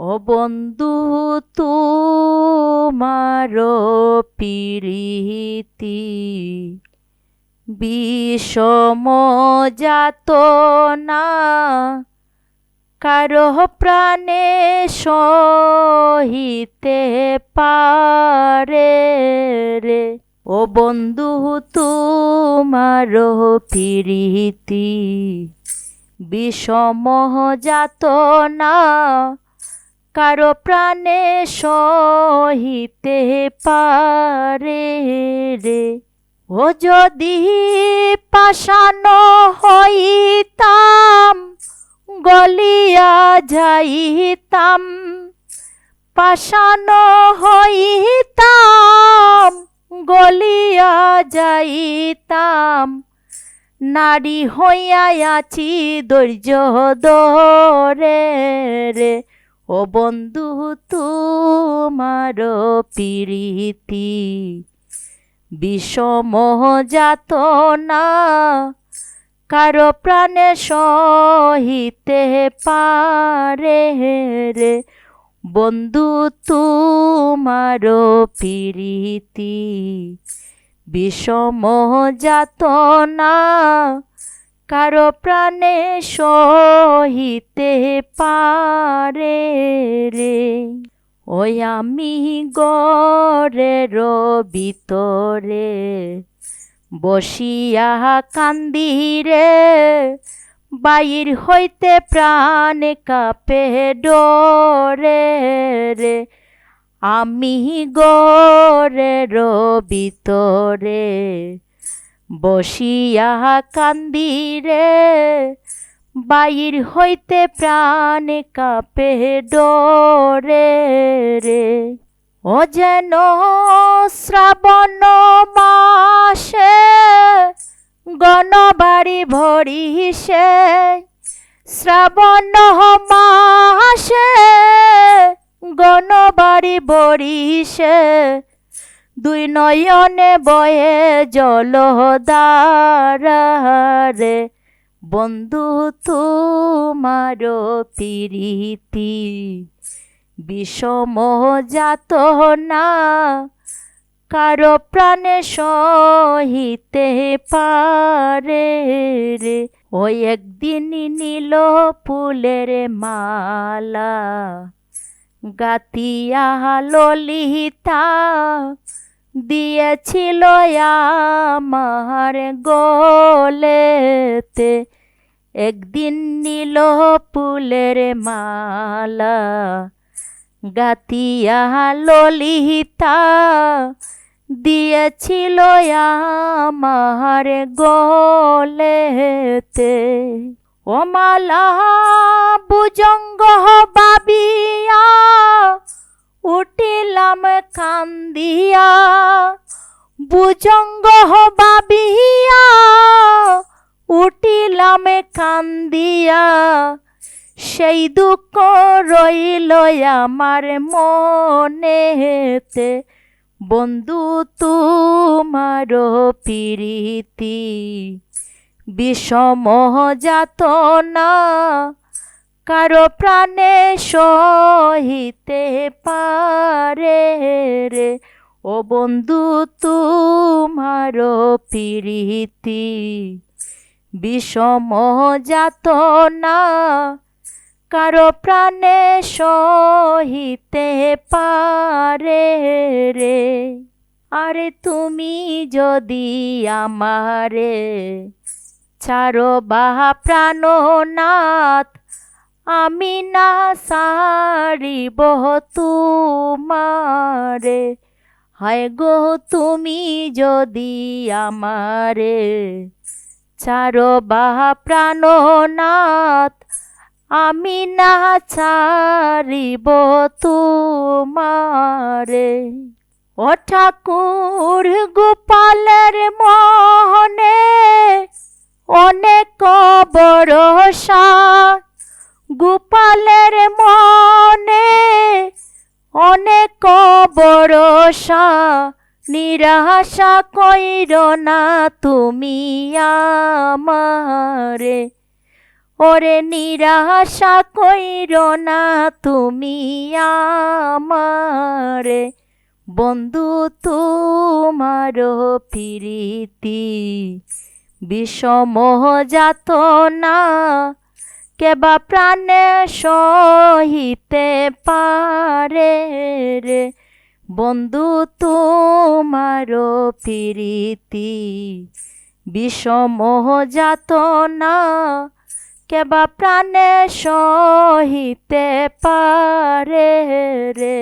ও বন্ধু তোমার প্রীতি বিষম যাতনা কারো প্রাণে সহিতে পারে রে। ও বন্ধু তোমার প্রীতি বিষম যাতনা কারো প্রাণে সহিতে পারে রে। ও যদি পাষাণ হইতাম গলিয়া যাইতাম, পাষাণ হইতাম গলিয়া যাইতাম, নারী হইয়া আছি ধৈর্য ধরে রে। ও বন্ধু তোমার প্রীতি বিষম যাতনা কারো প্রাণে সহিতে পারে রে। বন্ধু তোমার প্রীতি বিষম যাতনা কারো প্রাণে সহিতে পারে রে। ওই আমি ঘরের ভিতরে বসিয়া কান্দি রে, বাইর হইতে প্রাণ কাঁপে ডরে রে। আমি ঘরের ভিতরে বসিয়া কান্দি রে, বাইর হইতে প্রাণ কাঁপে ডরে রে। ও যেন শ্রাবণ মাসে গণবাড়ি ভরিসে, শ্রাবণ মাসে গণবাড়ি ভরিসে, দুই নয়নে বয়ে জলধারা রে। বন্ধু তোমার প্রীতি বিষম যাতনা কারো প্রাণে সহিতে পারে রে। ওই একদিন নীল ফুলের মালা গাতিয়া ললিতা দিয়েছিল আমার গলেতে। একদিন নীল ফুলের মালা গাতিয়া ললিতা দিয়েছিল আমার গলেতে। ও মালা ভুজঙ্গ বাবিয়া উঠিলাম কান্দিয়া, ভুজঙ্গ বাবিয়া উঠিলাম কান্দিয়া, সেই দুঃখ রইল আমার মনেতে। বন্ধু তোমার প্রীতি বিষম যাতনা কারো প্রাণে সহিতে পারে রে। ও বন্ধু তোমার প্রীতি বিষম যাতনা কারো প্রাণে সহিতে পারে রে। আরে তুমি যদি আমারে ছাড়ো বাহা প্রাণনাথ, আমি না ছাড়িব তোমারে। হায় গো তুমি যদি আমারে ছাড়ো বাহা প্রাণনাথ, আমি না ছাড়িব তোমারে। ও ঠাকুর গোপালের মনে অনেক ভরসা, গোপালের মনে অনেক ভরসা, নিরাশা কইরো না তুমি আমারে। ওরে নিরাশা কইরো না তুমি আমারে, বন্ধু তোমারও প্রীতি বিষম যাতনা কেবা প্রাণে সহিতে পারে রে, বন্ধু তোমারও প্রীতি বিষম যাতনা কেবা প্রাণে সহিতে পারে রে।